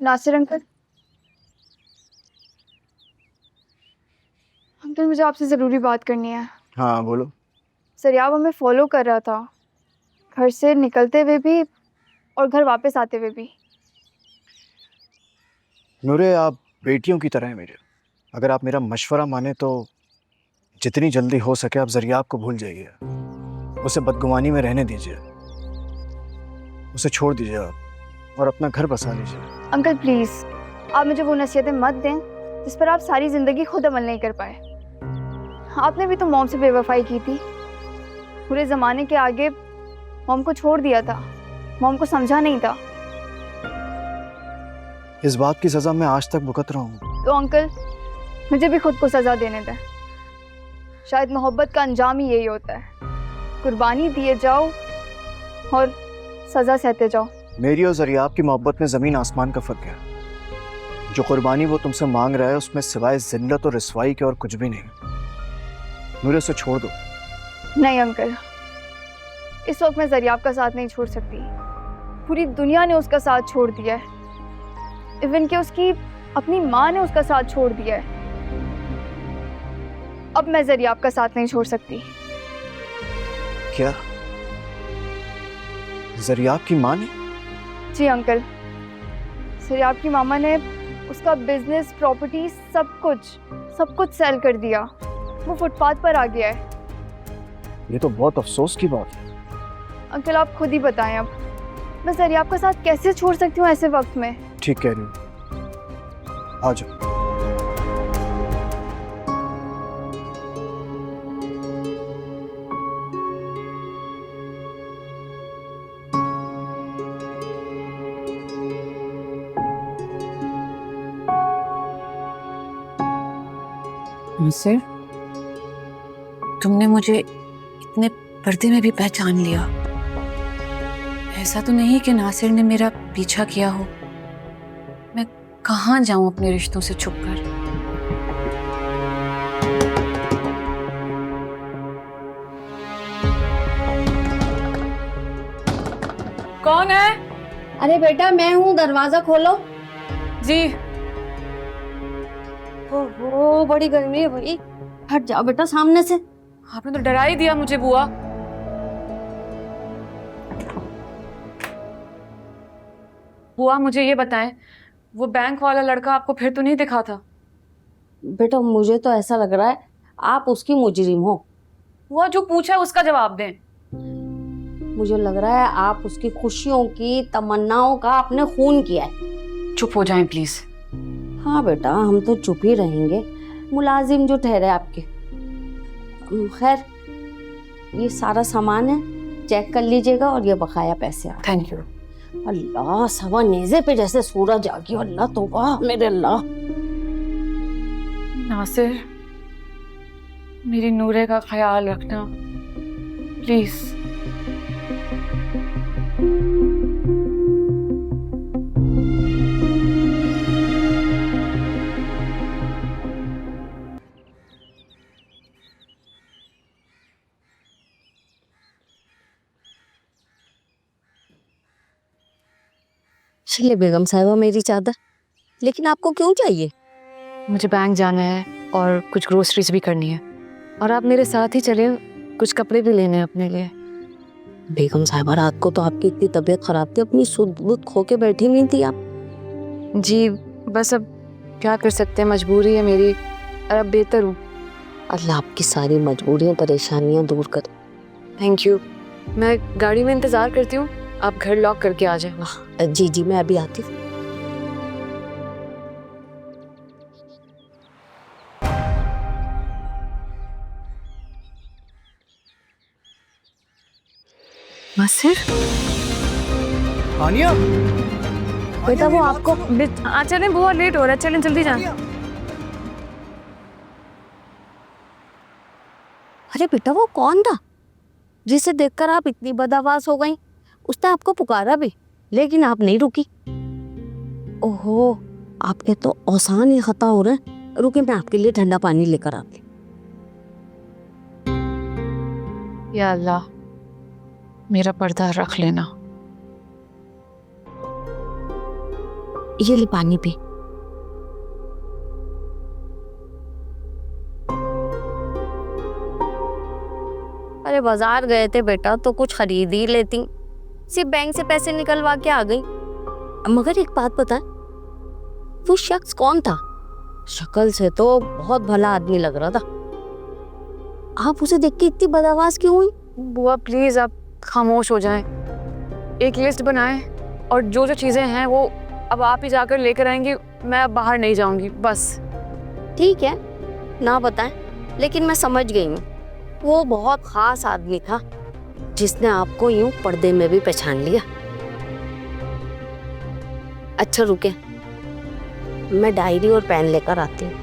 Nasir uncle, uncle मुझे आपसे ज़रूरी बात करनी है। हाँ बोलो। सरियाब हमें फॉलो कर रहा था, घर से निकलते हुए भी और घर वापस आते हुए भी। नूरे, आप बेटियों की तरह हैं मेरे। अगर आप मेरा मशवरा माने तो जितनी जल्दी हो सके आप ज़रियाब को भूल जाइए, उसे बदगुमानी में रहने दीजिए, उसे छोड़ दीजिए आप और अपना घर बसा लीजिए। अंकल प्लीज़, आप मुझे वो नसीहतें मत दें जिस पर आप सारी ज़िंदगी खुद अमल नहीं कर पाए। आपने भी तो मॉम से बेवफाई की थी, पूरे ज़माने के आगे मॉम को छोड़ दिया था, मॉम को समझा नहीं था। इस बात की सज़ा मैं आज तक भुगत रहा हूँ। तो अंकल मुझे भी खुद को सज़ा देने दें। शायद मोहब्बत का अंजाम ही यही होता है, कुर्बानी दिए जाओ और सज़ा सहते जाओ। मेरी और ज़रियाब की मोहब्बत में ज़मीन आसमान का फ़र्क है। जो कुर्बानी वो तुमसे मांग रहा है उसमें सिवाय जिल्लत और रिसवाई के और कुछ भी नहीं। नूरे, उसे छोड़ दो। नहीं अंकल, इस वक्त मैं ज़रियाब का साथ नहीं छोड़ सकती। पूरी दुनिया ने उसका साथ छोड़ दिया है, इवन कि उसकी अपनी माँ ने उसका साथ छोड़ दिया है। अब मैं ज़रियाब का साथ नहीं छोड़ सकती। क्या ज़रियाब की माँ ने? जी अंकल, ज़रियाब की मामा ने उसका बिजनेस, प्रॉपर्टी, सब कुछ सेल कर दिया। वो फुटपाथ पर आ गया है। ये तो बहुत अफसोस की बात है। अंकल आप खुद ही बताएं, अब मैं ज़रियाब का साथ कैसे छोड़ सकती हूँ ऐसे वक्त में। ठीक कह रही हो, आ जाओ। नासिर, तुमने मुझे इतने पर्दे में भी पहचान लिया। ऐसा तो नहीं कि नासिर ने मेरा पीछा किया हो। मैं कहाँ जाऊं अपने रिश्तों से छुपकर? कौन है? अरे बेटा मैं हूँ, दरवाजा खोलो। जी। ओहो बड़ी गर्मी है भाई, हट जाओ बेटा सामने से। आपने तो डरा ही दिया मुझे बुआ। बुआ मुझे ये बताएं, वो बैंक वाला लड़का आपको फिर तो नहीं दिखा था? बेटा मुझे तो ऐसा लग रहा है आप उसकी मुजरिम हो। बुआ जो पूछा उसका जवाब दें। मुझे लग रहा है आप उसकी खुशियों की, तमन्नाओं का आपने खून किया है। चुप हो जाएं प्लीज। हाँ बेटा हम तो चुप ही रहेंगे, मुलाजिम जो ठहरे आपके। खैर ये सारा सामान है, चेक कर लीजिएगा और ये बकाया पैसे आ। Thank you. अल्लाह सवा नेज़े पे जैसे सूरज आ गया। अल्लाह तौबा मेरे अल्लाह। नासिर, मेरी नूरे का ख्याल रखना प्लीज। चलिए बेगम साहिबा मेरी चादर। लेकिन आपको क्यों चाहिए? मुझे बैंक जाना है और कुछ ग्रोसरीज भी करनी है, और आप मेरे साथ ही चले, कुछ कपड़े भी लेने हैं अपने लिए। बेगम साहिबा रात को तो आपकी इतनी तबीयत खराब थी, अपनी सुध बुध खो के बैठी नहीं थी आप? जी बस अब क्या कर सकते हैं, मजबूरी है मेरी, और अब बेहतर हूँ। अल्लाह आपकी सारी मजबूरियां परेशानियां दूर करे। Thank you. मैं गाड़ी में इंतजार करती हूँ, आप घर लॉक करके आ जाए। जी जी मैं अभी आती हूँ। नासिर, आनिया, बेटा वो आपको चलें, बहुत लेट हो रहा है, चलें जल्दी जाएं। अरे बेटा वो कौन था जिसे देखकर आप इतनी बदहवास हो गई? उसने आपको पुकारा भी लेकिन आप नहीं रुकी। ओहो आपके तो औसान ही खता हो रहे हैं। रुके मैं आपके लिए ठंडा पानी लेकर आती। या अल्लाह मेरा पर्दा रख लेना। ये ले पानी पी। अरे बाजार गए थे बेटा तो कुछ खरीद ही लेती, सिर्फ बैंक से पैसे निकलवा के आ गई। मगर एक बात बता, वो शख्स कौन था? शक्ल से तो बहुत भला आदमी लग रहा था। आप उसे देख के इतनी बदआवाज क्यों हुई? बुआ प्लीज आप खामोश हो जाएं। एक लिस्ट बनाएं और जो जो चीजें हैं वो अब आप ही जाकर लेकर आएंगी। मैं अब बाहर नहीं जाऊंगी बस। ठीक है, ना बताएं, लेकिन मैं समझ गई हूँ। वो बहुत खास आदमी था जिसने आपको यूं पर्दे में भी पहचान लिया। अच्छा रुके, मैं डायरी और पेन लेकर आती हूँ।